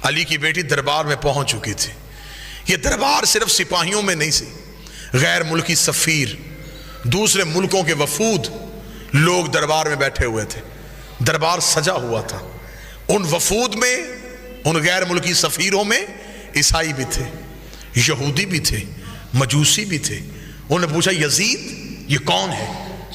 علی کی بیٹی دربار میں پہنچ چکی تھی. یہ دربار صرف سپاہیوں میں نہیں سی، غیر ملکی سفیر، دوسرے ملکوں کے وفود لوگ دربار میں بیٹھے ہوئے تھے. دربار سجا ہوا تھا. ان وفود میں، ان غیر ملکی سفیروں میں عیسائی بھی تھے، یہودی بھی تھے، مجوسی بھی تھے. انہوں نے پوچھا یزید یہ کون ہے؟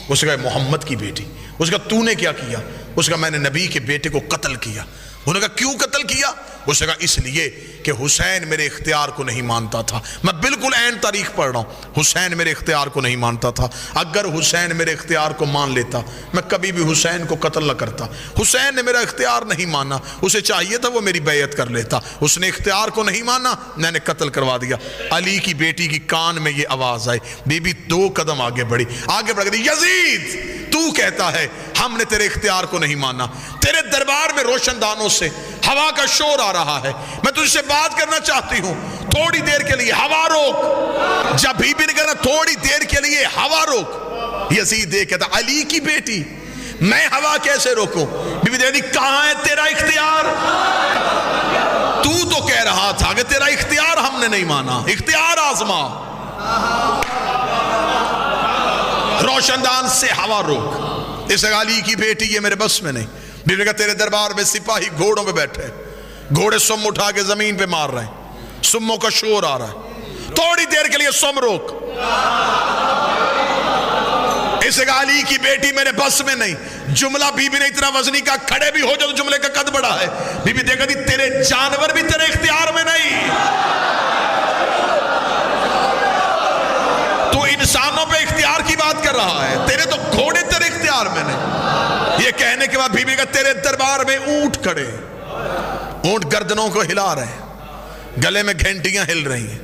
اس نے کہا محمد کی بیٹی. اس نے کہا تو نے کیا کیا؟ اس نے کہا میں نے نبی کے بیٹے کو قتل کیا. انہوں نے کہا کیوں قتل کیا؟ اس نے کہا اس لیے کہ حسین میرے اختیار کو نہیں مانتا تھا. میں بالکل عین تاریخ پڑھ رہا ہوں. حسین میرے اختیار کو نہیں مانتا تھا. اگر حسین میرے اختیار کو مان لیتا میں کبھی بھی حسین کو قتل نہ کرتا. حسین نے میرا اختیار نہیں مانا، اسے چاہیے تھا وہ میری بیعت کر لیتا. اس نے اختیار کو نہیں مانا، میں نے قتل کروا دیا. علی کی بیٹی کی کان میں یہ آواز آئی. بی بی 2 قدم آگے بڑھی، آگے بڑھ گئی. یزید تو کہتا ہے ہم نے تیرے اختیار کو نہیں مانا. تیرے دربار میں روشن دانوں سے ہوا کا شور آ رہا ہے. میں تجھ سے بات کرنا چاہتی ہوں، تھوڑی دیر کے لیے ہوا روک. جب بی بی نے کہا تھوڑی دیر کے لیے ہوا روک، یزید یہ کہتا علی کی بیٹی میں ہوا کیسے روکوں؟ بی بی دیکھتی کہاں ہے تیرا اختیار؟ تو کہہ رہا تھا کہ تیرا اختیار ہم نے نہیں مانا. اختیار آزما. روشن دان سے ہوا روک. اس علی کی بیٹی یہ میرے بس میں نہیں. بی بی نے کہا تیرے دربار میں سپاہی گھوڑوں پہ بیٹھے، گھوڑے سم اٹھا کے زمین پہ مار رہے ہیں، سموں کا شور آ رہا ہے. تھوڑی دیر کے لیے سم روک. اس نے کہا علی کی بیٹی میرے بس میں نہیں. جملہ بی بی نے اتنا وزنی کا کھڑے بھی ہو جو جملے کا قد بڑا ہے. بی بی دیکھا تھی تیرے جانور بھی تیرے اختیار میں نہیں. تو انسانوں پہ اختیار کی بات کر رہا ہے، تیرے تو گھوڑے تیرے اختیار میں نہیں. یہ کہنے کے بعد بی بی کا تیرے دربار میں اونٹ کھڑے، اونٹ گردنوں کو ہلا رہے ہیں، گلے میں گھنٹیاں ہل رہی ہیں،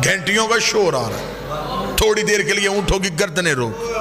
گھنٹیوں کا شور آ رہا ہے. تھوڑی دیر کے لیے اونٹوں کی گردنیں روک.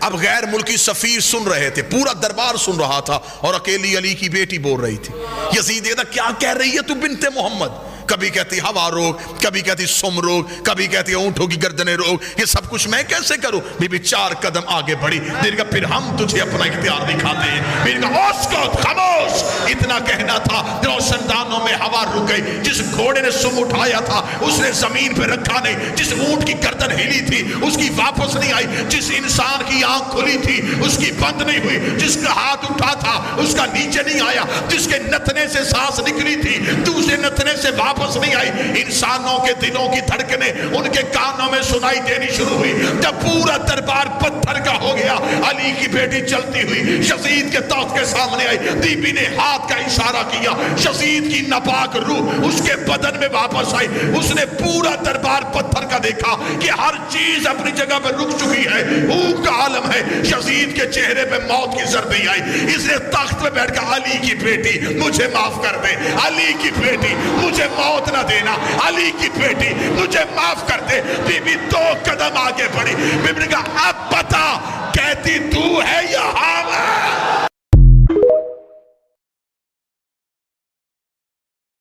اب غیر ملکی سفیر سن رہے تھے، پورا دربار سن رہا تھا، اور اکیلی علی کی بیٹی بول رہی تھی. یزید کہتا کیا کہہ رہی ہے تو بنت محمد؟ کبھی کہتی ہوا روک، کبھی کہتی سم روک، کبھی کہتی اونٹوں کی گردنیں روک. یہ سب کچھ میں کیسے کروں؟ بی بی 4 قدم آگے بڑھی. دیر کا پھر ہم تجھے اپنا اختیار دکھاتے ہیں. میرے کہا اسکت خاموش. اتنا کہنا تھا روشن دانوں میں ہوا رک گئی. جس گھوڑے نے سم اٹھایا تھا اس نے زمین پہ رکھا نہیں. جس اونٹ کی گردن ہلی تھی اس کی واپس نہیں آئی. جس انسان کی آنکھ کھلی تھی اس کی بند نہیں ہوئی. جس کا ہاتھ اٹھا تھا اس کا نیچے نہیں آیا. جس کے نتنے سے سانس نکلی تھی دوسرے نتنے سے واپس نہیں آئی. انسانوں کے دلوں کی دھڑکنیں ان کے کانوں میں سنائی دینی شروع ہوئی. جب پورا دربار پتھر کا ہو گیا، علی کی بیٹی چلتی ہوئی یزید کے تخت کے سامنے آئی. بی بی نے ہاتھ کا اشارہ کیا. یزید کی ناپاک روح اس کے بدن میں واپس آئی. اس نے پورا دربار پتھر کا دیکھا کہ ہر چیز اپنی جگہ پر رک چکی ہے. اوہ کا عالم ہے. یزید کے چہرے پہ موت کی ضربی آئی. اس نے تخت پہ بیٹھ کر علی کی بیٹی مجھے معاف کر دے، علی کی بیٹی مجھے موت نہ دینا، علی کی بیٹی مجھے معاف کر دے. بی بی 2 قدم آگے بڑھی. بی بی نے کہا اب بتا کہتی تو ہے یا ہم؟